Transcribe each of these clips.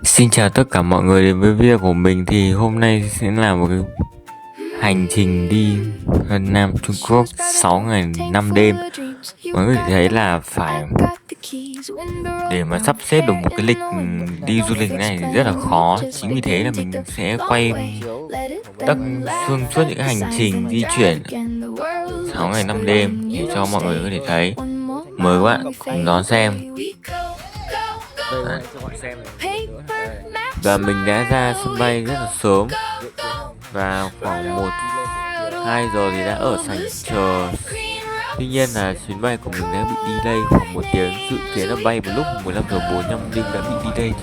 Xin chào tất cả mọi người đến với video của mình. Thì hôm nay sẽ là một cái hành trình đi Vân Nam Trung Quốc 6 ngày 5 đêm. Mọi người thấy là phải để mà sắp xếp được một cái lịch đi du lịch này thì rất là khó. Chính vì thế là mình sẽ quay tất xuyên suốt những cái hành trình di chuyển 6 ngày 5 đêm để cho mọi người có thể thấy. Mời các bạn cùng đón xem. Và mình đã ra sân bay rất là sớm, và khoảng 1-2 giờ thì đã ở sảnh chờ. Tuy nhiên là chuyến bay của mình đã bị delay khoảng 1 tiếng, dự kiến là bay vào lúc 15 giờ 45 nhưng đã bị delay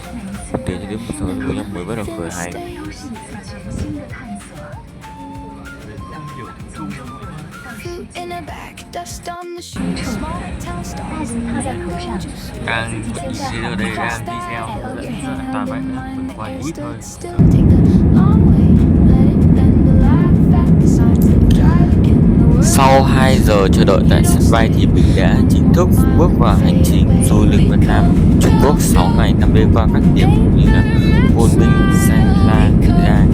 một tiếng cho đến 1 giờ 45 mới bắt đầu khởi hành. Đang đi ở đây đang đi theo toàn vậy, mình quay ít thôi. Sau 2 giờ chờ đợi tại sân bay thì mình đã chính thức bước vào hành trình du lịch Vân Nam Trung Quốc 6 ngày 5 đêm qua các điểm như là Côn Minh, Sa La, Gia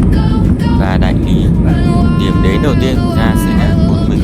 và Đại Lý. Điểm đến đầu tiên của ta sẽ là Côn Minh.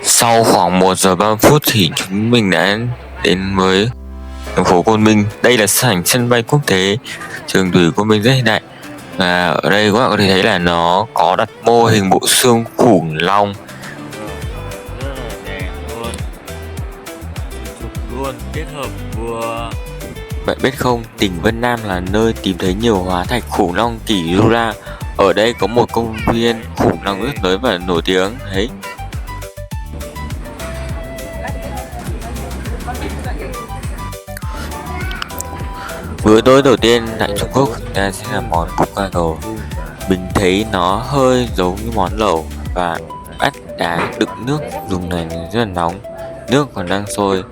Sau khoảng 1 giờ 30 phút thì chúng mình đã đến với thành phố Côn Minh. Đây là sân bay quốc tế Trường Thủy Côn Minh rất hiện đại. Và ở đây các bạn có thể thấy là nó có đặt mô hình bộ xương khủng long. Luôn kết hợp vừa. Bạn biết không, tỉnh Vân Nam là nơi tìm thấy nhiều hóa thạch khủng long kỷ Jura. Ở đây có một công viên khủng long rất lớn và nổi tiếng đấy. Bữa tối đầu tiên tại Trung Quốc ta sẽ là món búp ca gầu. Mình thấy nó hơi giống như món lẩu, và bát đá đựng nước dùng này rất là nóng, nước còn đang sôi.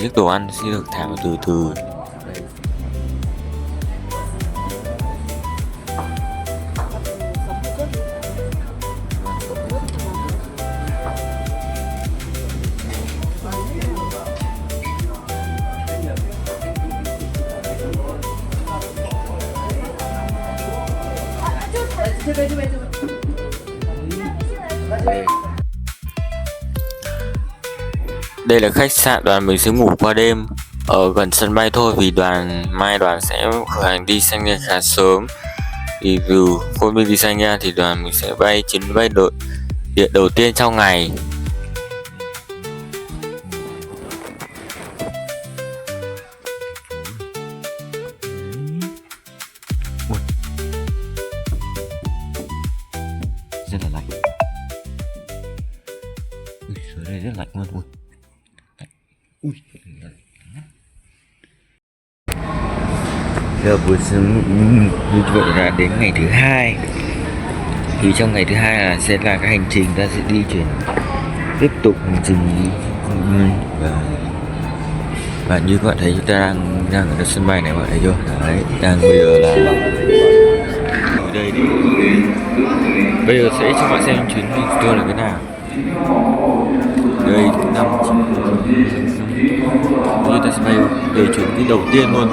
Chiếc đồ ăn sẽ được thả vào từ từ. Đây là khách sạn đoàn mình sẽ ngủ qua đêm ở gần sân bay thôi, vì mai đoàn sẽ khởi hành đi Sanya khá sớm. Thì từ Côn Minh đi Sanya thì đoàn mình sẽ bay chuyến bay điện đầu tiên trong ngày. Rất là lạnh. Ở đây rất lạnh luôn. Giờ buổi sáng như vậy là đến ngày thứ 2. Thì trong ngày thứ 2 là sẽ là cái hành trình ta sẽ đi chuyển tiếp tục hành trình đi và như các bạn thấy chúng ta đang ở sân bay này, bạn thấy chưa? Đấy, đang bây giờ là ở đây để Bây giờ sẽ cho bạn xem chuyến đi của tôi là cái nào. Đây 5 chúng ta sẽ bay về chuyến đi đầu tiên luôn.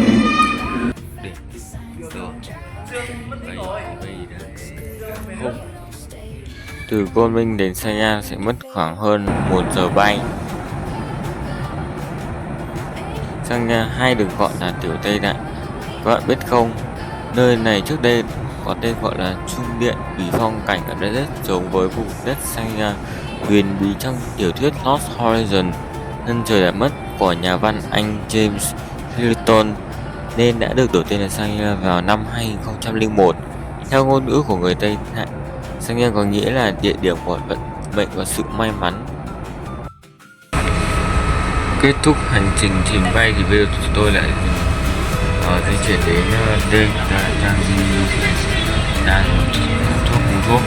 Không. Từ Côn Minh đến Sanya sẽ mất khoảng hơn 1 giờ bay. Sanya hay được gọi là Tiểu Tây Đạn. Các bạn biết không, nơi này trước đây có tên gọi là Trung Điện vì phong cảnh ở đây rất giống với vùng đất Sanya huyền bí trong tiểu thuyết Lost Horizon. Thân trời đã mất của nhà văn Anh James Hilton nên đã được đổi tên là Sanya vào năm 2001. Theo ngôn ngữ của người Tây Tạng, Sanya có nghĩa là địa điểm của vận mệnh và sự may mắn. Kết thúc hành trình trình bay thì bây giờ chúng tôi lại di chuyển đến đây, đang thuốc.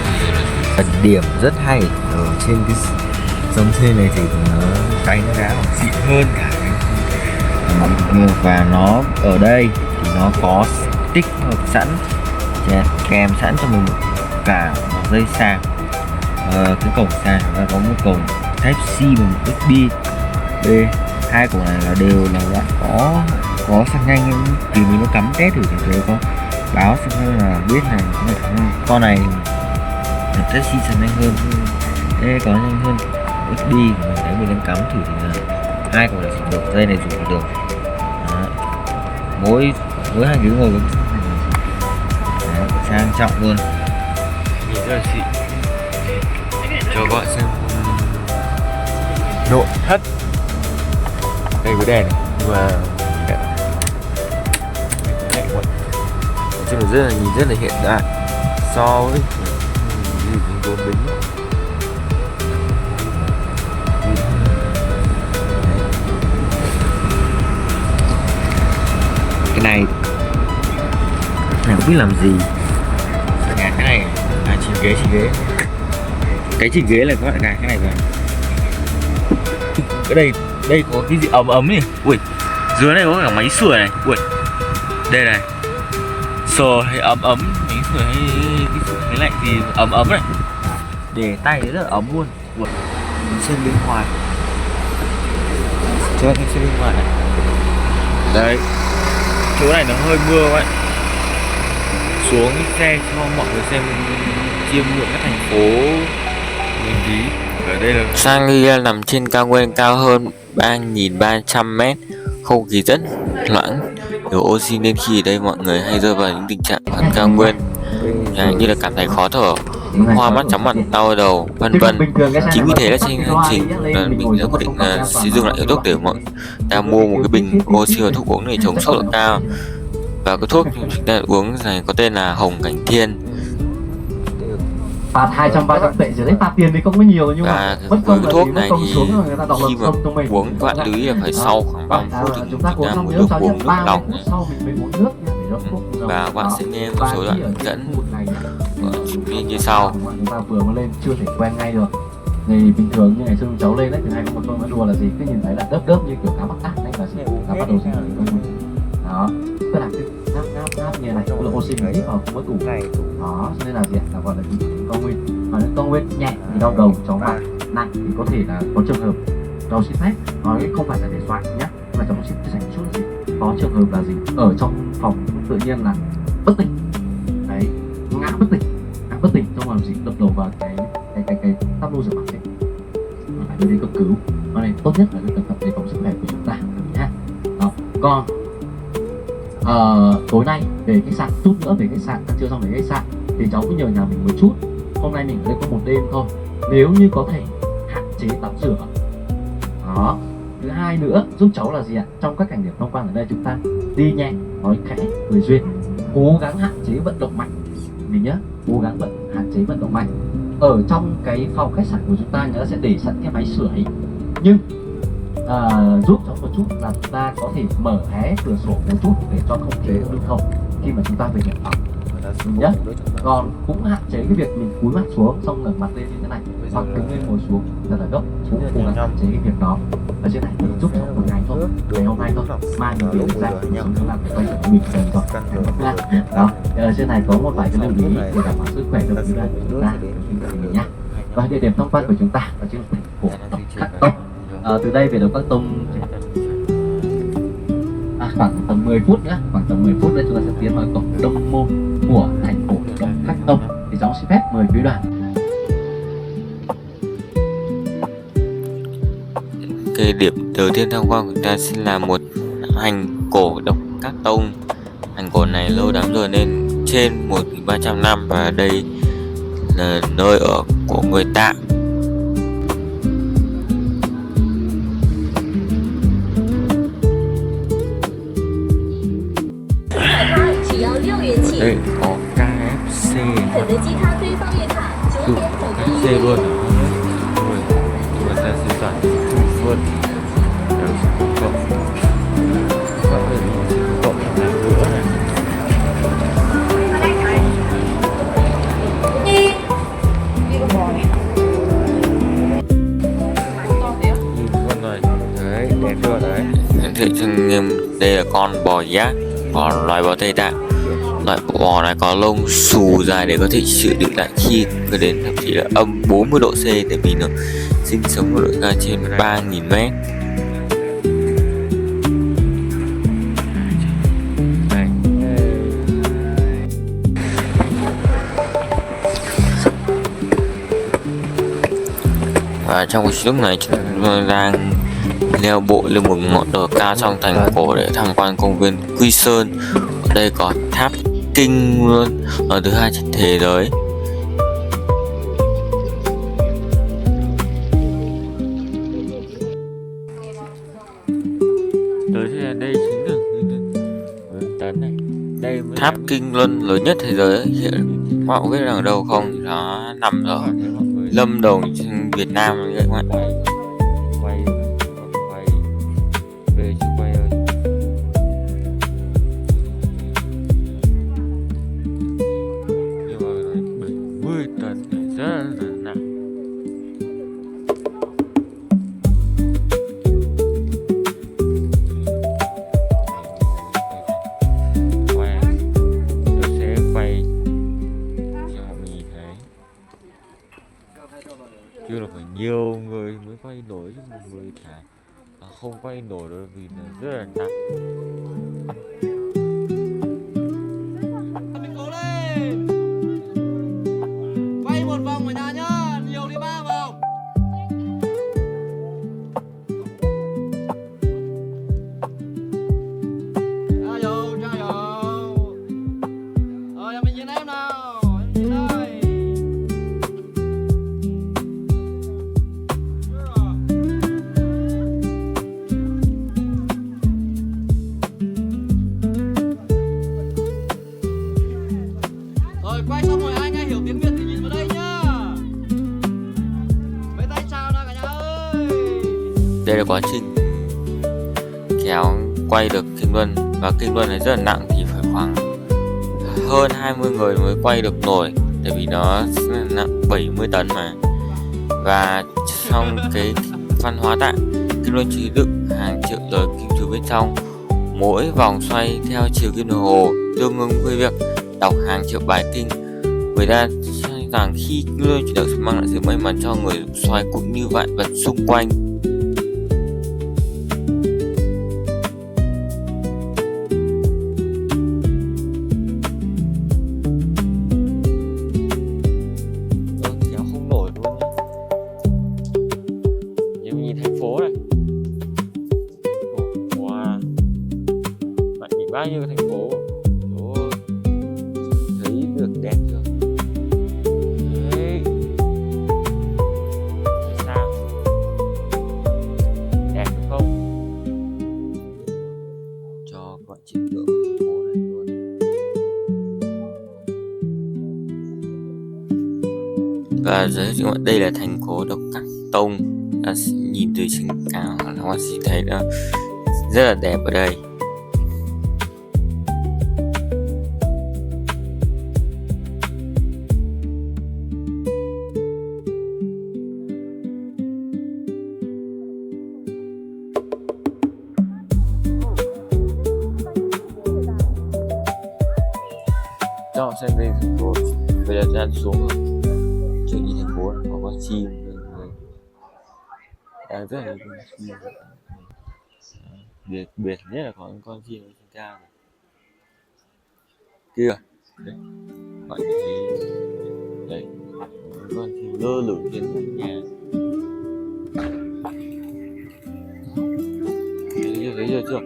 Điểm rất hay ở trên cái dòng xe này thì nó cánh giá còn xịn hơn cả và nó ở đây thì nó có tích hợp sẵn kèm sẵn cho mình cả một dây sạc. Cái cổng sạc nó có một cổng Type C và một USB. Đây hai cổng này là đều là loại có sạc nhanh, thì mình nó cắm test thử thì thấy có báo xem là biết này con này Type C sạc nhanh hơn, đây có nhanh hơn USB. Mình thấy mình đang cắm thử thì là hai cổng này dùng được, dây này dùng được. Đó. Mỗi hai ghế ngồi sang trọng luôn, nhìn rất là xịn. Cho các bạn xem nội thất. Đây có đèn và chung là nhìn rất là hiện đại so với Côn Minh. Cái này không biết làm gì. Cái này chỉnh ghế. Cái chỉnh ghế là các bạn gài cái này vào. Ở đây có cái gì ấm nhỉ? Ui, dưới này có cả máy sưởi này. Ui, đây này, sờ hay ấm, máy sưởi hay cái lạnh thì ấm này. Để tay rất là ấm luôn. Ui, xem bên ngoài. Cho anh xem bên ngoài này. Đấy, chỗ này nó hơi mưa vậy. Xuống xe cho mọi người xem chiêm ngưỡng các thành phố huyền bí. Ở đây là Sanglia nằm trên cao nguyên cao hơn 3.300 m, không khí rất loãng, nhiều oxy nên khi ở đây mọi người hay rơi vào những tình trạng ở cao nguyên như là cảm thấy khó thở, hoa mắt, chóng mặt, đau đầu, vân vân. Chính vì thế là trên hành trình mình đã quyết định sử dụng lại hiệu thuốc để mọi ta mua một cái bình oxy và thuốc uống để chống sốt độ cao. Và cái thuốc chúng ta uống này có tên là Hồng Cảnh Thiên. Phạt 200-300 tệ chỉ đấy, phạt tiền thì không có nhiều nhưng mà cái thuốc này thì khi mà uống các bạn lưu ý là phải sau khoảng 30 phút thì chúng ta mới được uống nước lọc. Và các bạn sẽ nghe một số đoạn hướng dẫn như sau. Chúng ta vừa mới lên chưa thể quen ngay được. Thì bình thường như ngày xưa cháu lên đấy thì hay có một câu nói đùa là gì, cứ nhìn thấy là đớp như kiểu cá mắc cạn đấy là bắt đầu sinh ra công việc. Đó, tức là ngáp như này, là oxy mình hít vào không có đủ này. Đó, cho nên là gì là gọi là công nguyên. Mà nếu công nguyên nhẹ thì đau đầu cháu vào, nặng thì có thể là có trường hợp cháu xin phép nói không phải là để soạn nhé, mà cháu xin chia sẻ một chút là gì, có trường hợp là gì ở trong phòng tự nhiên là bất tỉnh, đấy, ngã bất tỉnh trong làm gì đập đầu vào cái tắp lô rửa mặt ấy, phải đưa đi cấp cứu. Cho nên tốt nhất là nên cẩn thận để phòng sức khỏe của chúng ta nhé. Đó, còn tối nay về khách sạn, chút nữa về khách sạn, chưa xong về khách sạn thì cháu cứ nhờ nhà mình một chút. Hôm nay mình ở đây có một đêm thôi, nếu như có thể hạn chế tắm rửa. Đó, thứ hai nữa giúp cháu là gì ạ, trong các cảnh điểm tham quan ở đây chúng ta đi nhẹ, nói khẽ, cười duyên, cố gắng hạn chế vận động mạnh. Mình nhớ, cố gắng hạn chế vận động mạnh. Ở trong cái phòng khách sạn của chúng ta nó sẽ để sẵn cái máy sưởi, nhưng giúp cháu một chút là chúng ta có thể mở hé cửa sổ một chút để cho không khí lưu thông khi mà chúng ta về nhận phòng nhé. Còn cũng hạn chế cái việc mình cúi mặt xuống xong ngẩng mặt lên như thế này hoặc đứng lên ngồi xuống rất là gấp, cũng cố gắng hạn chế cái việc đó. Ở trên này thì giúp cháu một ngày thôi, ngày hôm nay thôi, mai mình về ra chúng ta phải quay trở mình dần rồi. Đó, ở trên này có một vài cái lưu ý để đảm bảo sức khỏe cho chúng ta. của mình nhá. Và địa điểm tham quan của chúng ta đó chính là thành cổ Đốc Cát Tông. Từ đây về Đốc Cát Tông khoảng tầm 10 phút nữa, khoảng tầm 10 phút nữa chúng ta sẽ tiến vào cổng Đông Môn của thành cổ Đốc Cát Tông. Thì cháu xin phép mời quý đoàn. Cái điểm đầu tiên tham quan của chúng ta sẽ là một hành cổ Đốc Cát Tông. Hành cổ này lâu lắm rồi nên trên 1.300 năm, và đây là nơi ở của người Tạ. Đây có KFC, KFC luôn. Người ta sẽ toàn luôn. Đều sẽ có cộng. Cộng này sẽ có cộng là bữa này. Đấy, đẹp chưa đấy. Thị trường đây là con bò giác, loài bò Tây Tạng. Loại bò này có lông xù dài để có thể chịu đựng lại khi có đến thậm chí là âm 40 độ C, tại vì nó sinh sống ở độ cao trên 3.000 mét. Và trong cuộc lúc này chúng tôi đang leo bộ lên một ngọn đồi cao trong thành cổ để tham quan công viên Quy Sơn. Ở đây có tháp Kinh luôn, ở thứ hai trên thế giới. Tới thì đây chính là tấn này. Đây tháp Kinh Luân lớn nhất thế giới. Hiện các bạn biết là ở đâu không? Thì nó nằm ở Lâm Đồng, Việt Nam các bạn. Quay về chứ quay ơi. Nhưng mà nói 70 tấn thì rất là nặng. Tôi sẽ quay cho mọi người nhìn thấy. Chứ là phải nhiều người mới quay nổi, chứ một người thả không quay nổi rồi vì nó rất là nặng. Mình cố lên. Quay một vòng ở nhà nhá, nhiều thì 3 vòng.加油. Nhà mình nhìn em nào, em nhìn đây. Rồi quay xong rồi ai nghe hiểu tiếng Việt thì nhìn vào đây nhá. Mấy tay chào nào cả nhà ơi. Đây là quá trình kéo quay được Kinh Luân, và Kinh Luân này rất là nặng thì phải khoảng hơn 20 người mới quay được nổi, tại vì nó nặng 70 tấn mà. Và trong cái văn hóa Tạng, Kinh Luân chứa đựng hàng triệu lời kinh chú bên trong. Mỗi vòng xoay theo chiều kim đồng hồ tương ứng với việc đọc hàng triệu bài kinh. Người ta cho rằng khi Kinh Luân chuyển động sẽ mang lại sự may mắn cho người xoay cũng như vạn vật xung quanh. Kéo không nổi luôn nhé. Nhìn nhìn thành phố này. Wow. Bạn nhìn bao nhiêu thành phố. Ôi. Thấy được đẹp chưa? Đấy. Sao? Đẹp đúng không? Cho các bạn chiêm ngưỡng thành phố này luôn. Và giới thiệu đây là thành phố Đốc Cát Tông. Ta nhìn từ trên cao là các bạn sẽ thấy nó rất là đẹp ở đây. Cho xem đây thành phố. Bây giờ ra xuống rồi. Chuyện như thành phố có con chim rất là con chim. Biệt nhất là có con chim trên cao kia đấy, bạn thấy đấy, con chim lơ lửng trên mái nhà. Thấy chưa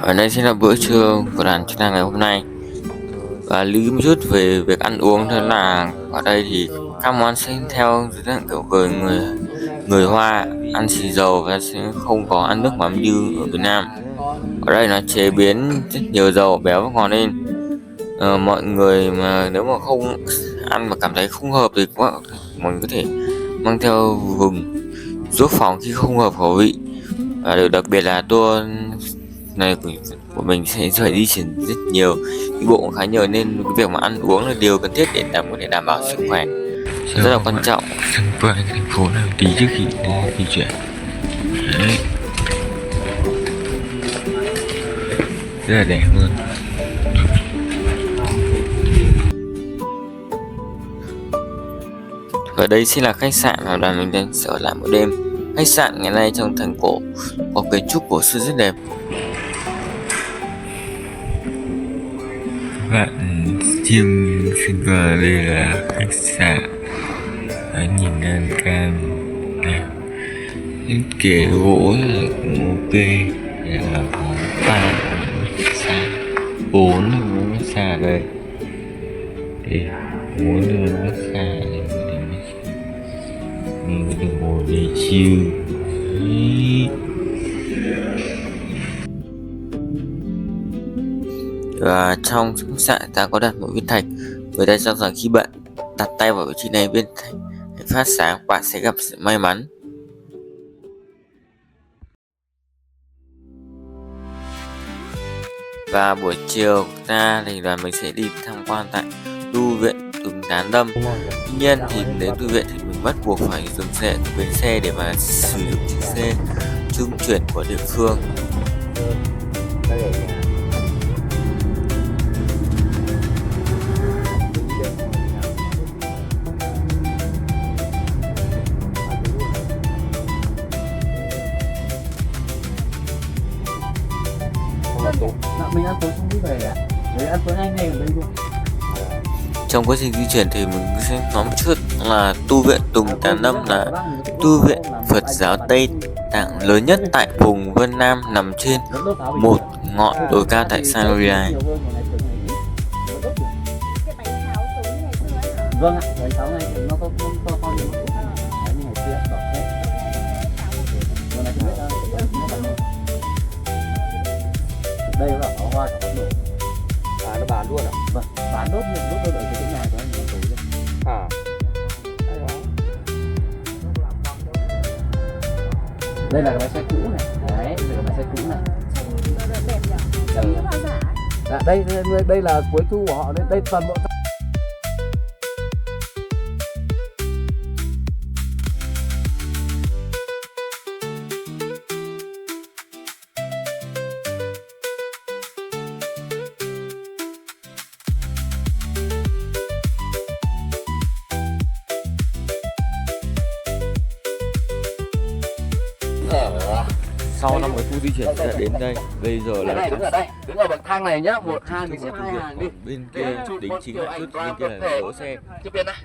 Ở đây sẽ là bữa trưa của đoàn chức năng ngày hôm nay. Và lưu ý một chút về việc ăn uống, đó là ở đây thì các món sẽ theo dạng kiểu người Hoa ăn xì dầu và sẽ không có ăn nước mắm như ở Việt Nam. Ở đây nó chế biến rất nhiều dầu béo và ngọt lên. Mọi người mà nếu mà không ăn mà cảm thấy không hợp thì mình có thể mang theo gừng giúp phòng khi không hợp khẩu vị. Và điều đặc biệt là tour này của mình sẽ phải di chuyển rất nhiều, đi bộ khá nhiều, nên cái việc mà ăn uống là điều cần thiết để có thể đảm bảo sức khỏe rất là quan trọng. Xung quanh thành phố nào tí trước khi di chuyển. Đấy. Rất là đẹp luôn. Ở đây sẽ là khách sạn mà đoàn mình đang sẽ ở lại một đêm. Khách sạn ngày nay trong thành cổ có kiến trúc cổ xưa rất đẹp. Bạn chiêm xin vào đây là khách sạn. Nhìn lan can đẹp, thiết kế gỗ cũng ok. Đây là có 3 massage, 4 massage đây. Đây 4 massage đây. Mình có thể ngồi để chill. Và trong khách sạn ta có đặt một viên thạch. Người ta cho rằng khi bạn đặt tay vào vị trí này, viên thạch phát sáng, bạn sẽ gặp sự may mắn. Và buổi chiều ta thì đoàn mình sẽ đi tham quan tại tu viện Tùng Tán Lâm. Tuy nhiên thì đến tu viện thì mình bắt buộc phải dừng xe ở bến xe để mà sử dụng chiếc xe trung chuyển của địa phương. Mình ăn tối không đi về à? Đấy, ăn tối ngay ngay ở đây luôn. Trong quá trình di chuyển thì mình sẽ nói một chút là tu viện Tùng Tán Lâm là tu viện Phật giáo Tây Tạng lớn nhất tại vùng Vân Nam, nằm trên một ngọn đồi cao tại Sanurai. Vâng ạ, bánh táo này nó có con như một đấy, như ngày xưa đỏ thế. Giờ này không biết đây là pháo hoa của nổ. À, nó bán luôn à? Vâng, bán đốt ở cái nhà của anh tối luôn. À. Đây là cái máy xe cũ này. Đấy, đây là máy xe cũ này. Đẹp nhỉ? Dạ, đây là cuối thu của họ đấy. Đây toàn bộ Sau 5 cái khu di chuyển sẽ đến đây. Bây giờ là đứng ở bậc thang này nhá, 1 2 mình sẽ 2 hàng đi. bên kia đính chính lại chút, bên kia là đỗ xe. Cái bên này.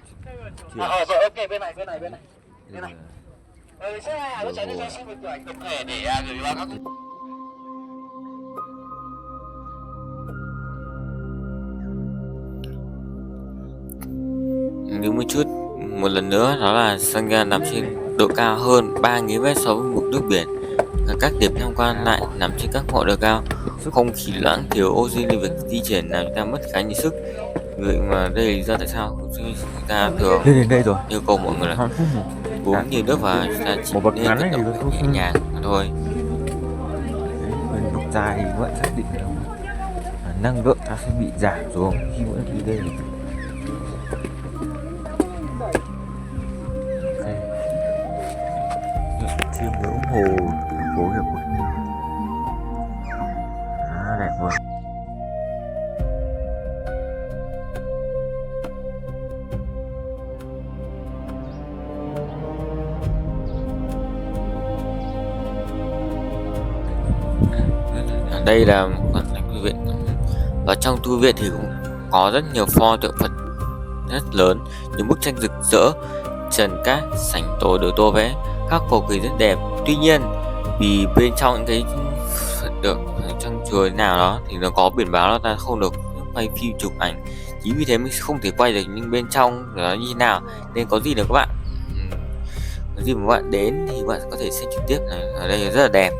Rồi ok, bên này. Xe hàng nó chạy đi cho xin một ảnh tập thể để gửi vào các Nếu một chút một lần nữa, đó là Sangha nằm trên độ cao hơn 3.000 m so với mực nước biển. Và các điểm tham quan lại nằm trên các ngọn đồi cao. Không khí loãng, thiếu oxy nên việc di chuyển làm chúng ta mất khá nhiều sức. Vậy mà đây là lý do tại sao chúng ta thường lên đến đây rồi. yêu cầu mọi người là uống nhiều nước và chúng ta chỉ nên vận động nhẹ nhàng mà thôi. Mình bục dài thì vẫn xác định được năng lượng nó sẽ bị giảm xuống khi mỗi lần đi đây. Chiêm ngưỡng hồ thành phố Hiệp Hội đẹp quá. Đây là một thư viện. Ở trong thư viện thì cũng có rất nhiều pho tượng Phật rất lớn, những bức tranh rực rỡ, trần cát, sành tô được tô vẽ, các cầu kỳ rất đẹp. Tuy nhiên vì bên trong những cái Phật tượng trong chùa nào đó thì nó có biển báo là ta không được quay phim chụp ảnh, chính vì thế mình không thể quay được nhưng bên trong nó như thế nào. Nên có gì được các bạn, có gì mà các bạn đến thì các bạn có thể xem trực tiếp này, ở đây rất là đẹp.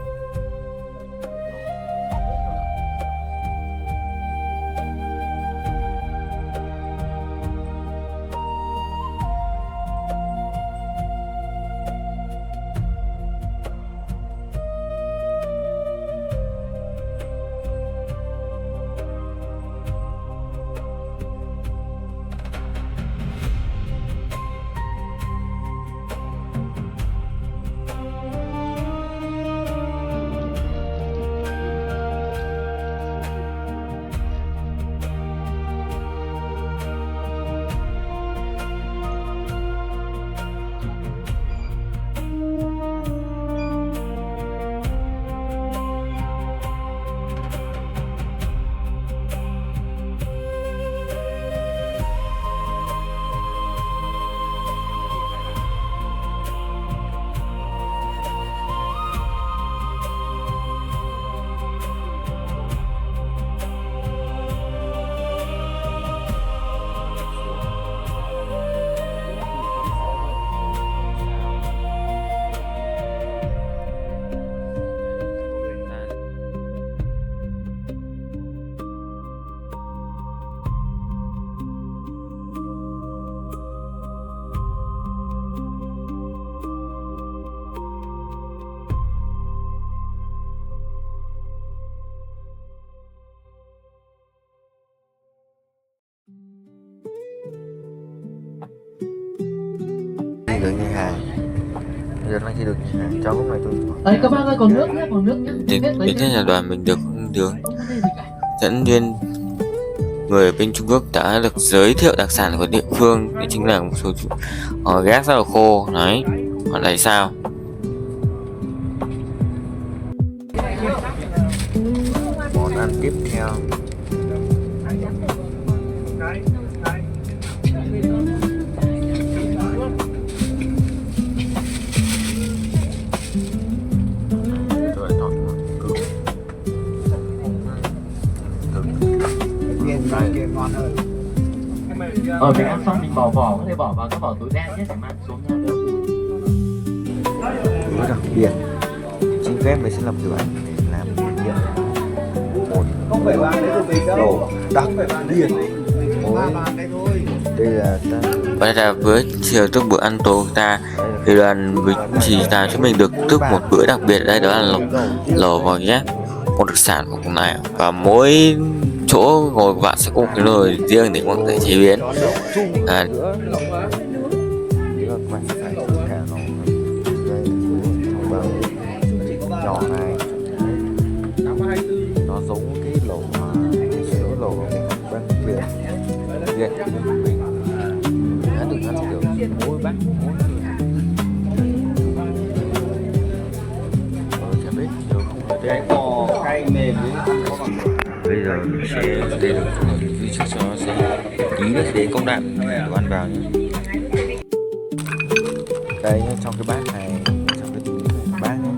Được như hàng giờ đang đi được như hàng cho lúc này tôi Đấy các bác ơi, còn nước nhé, còn nước nhé. đến thế là đoàn mình được dẫn viên người ở bên Trung Quốc đã được giới thiệu đặc sản của địa phương. Đấy chính là một số ghép rất là khô đấy. Còn này sao món ăn tiếp theo Mình ăn xong mình bỏ vỏ, có thể bỏ vào cái vỏ túi đen nhé, để mang xuống nhau đỡ mùi. đặc biệt xin phép mình sẽ làm thử ảnh để làm việc một đồ đặc biệt. Đây là đây là bữa chiều trước bữa ăn tối của ta thì đoàn chỉ làm cho mình được thức một bữa đặc biệt. Đây đó là lẩu và ghép, một đặc sản của vùng này, và mỗi chỗ ngồi của bạn sẽ có một cái nồi riêng để mọi người chế biến. Nhỏ này nó giống cái lẩu lẩu bên Việt mình đã được ăn kiểu mỗi bát chả biết nhiều không cái bò cay mềm. Bây giờ mình sẽ để được trước cho nó sẽ ký để công đoạn đồ ăn vào nhé. Đây nhá, trong cái bát này, trong cái túi này, bát nhá.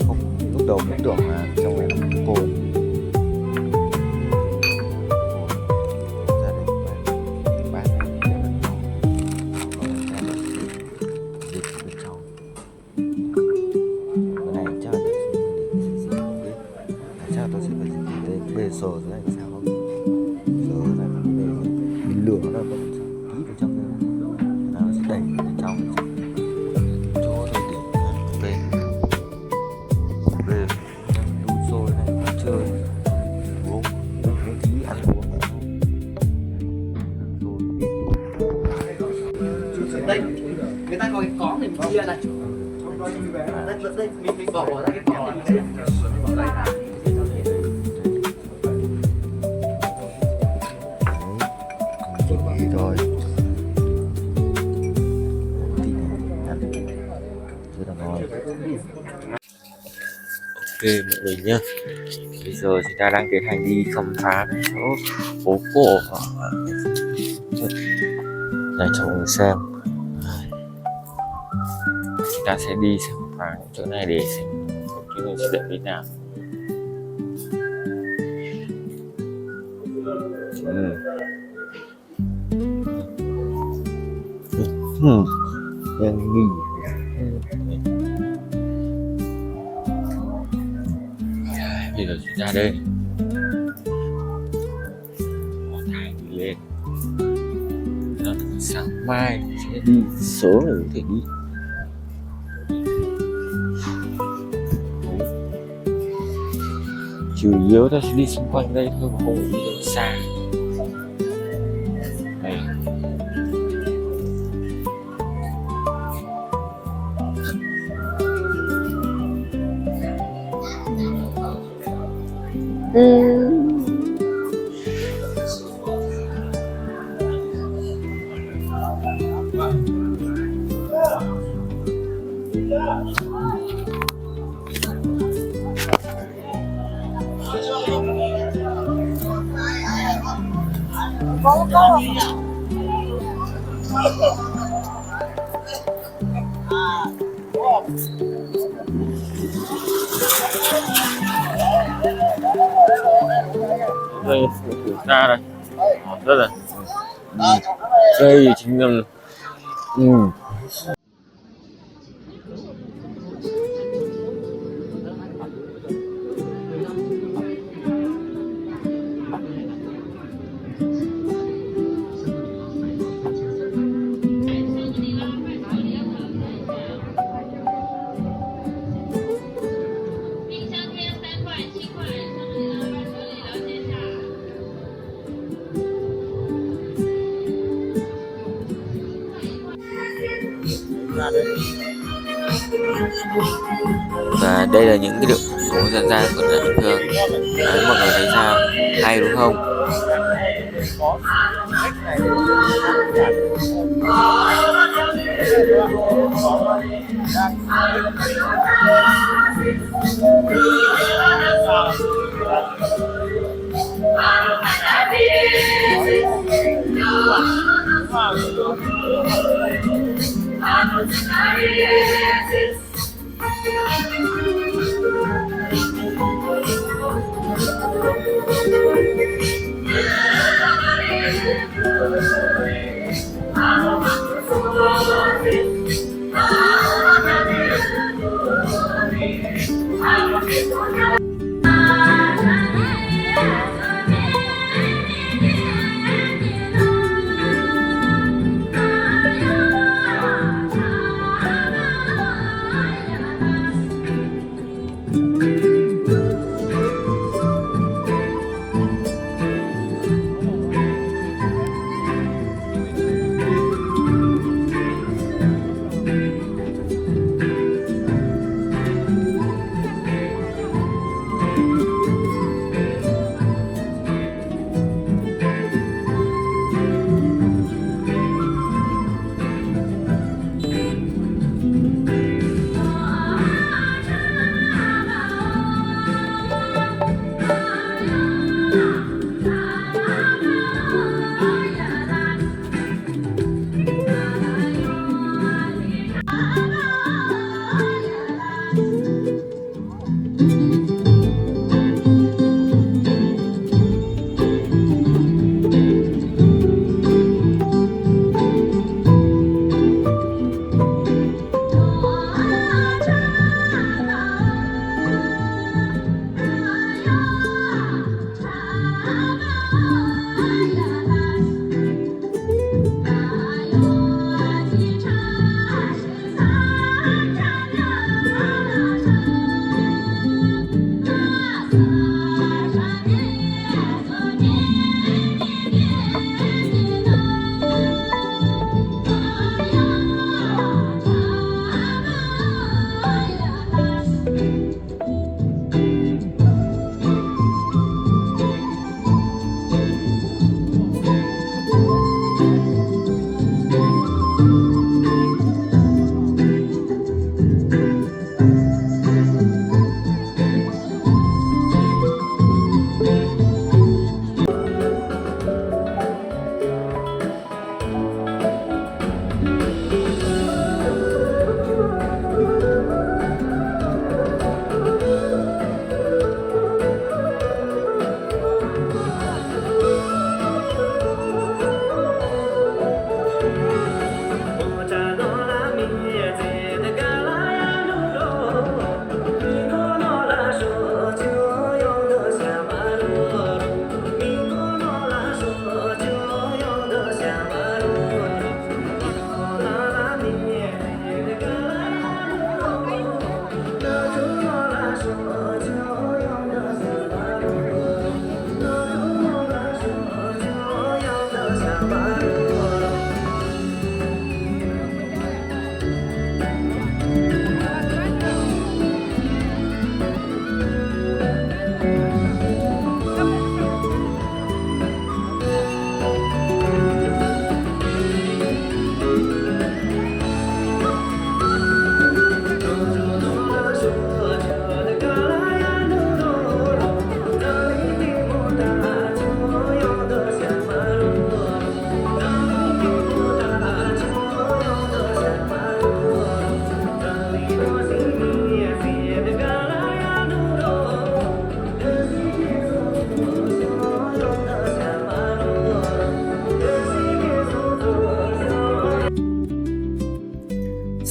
Không, lúc đầu mình tưởng là trong này là cồn. Ra đây bát này để bên trong, dịch bên trong. Cái này chắc là không biết. Chắc là tôi sẽ phải dịch bê sờ dưới này sao không? Sờ ra mình lửa nó vẫn ký vào trong đây, nó sẽ đẩy bên trong. Đun sôi này chơi uống tí ăn điện này. Đây, mình bỏ ra cái kẹp này mình bỏ đây. Thì thôi rất là ngon. Ok mọi người nhá, bây giờ chúng ta đang tiến hành đi khám phá chỗ phố cổ này cho mọi người xem. Chúng ta sẽ đi khám phá chỗ này để xem chúng mình sẽ đến đến nào. Đang nghỉ. Bây giờ chúng ta đây thải đi lên. Sáng mai sẽ đi số để có thể đi. Chủ yếu ta sẽ đi xung quanh đây thôi, không đi đâu xa. Đây. Đây của ta đây rất là đây chính là và đây là những cái điệu múa dân gian của người bình thường. Đấy, mọi người thấy sao, hay đúng không?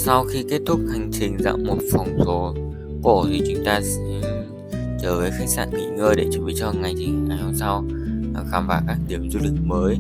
Sau khi kết thúc hành trình dạo một vòng phố cổ thì chúng ta sẽ trở về khách sạn nghỉ ngơi để chuẩn bị cho ngày trình ngày hôm sau, khám phá các điểm du lịch mới.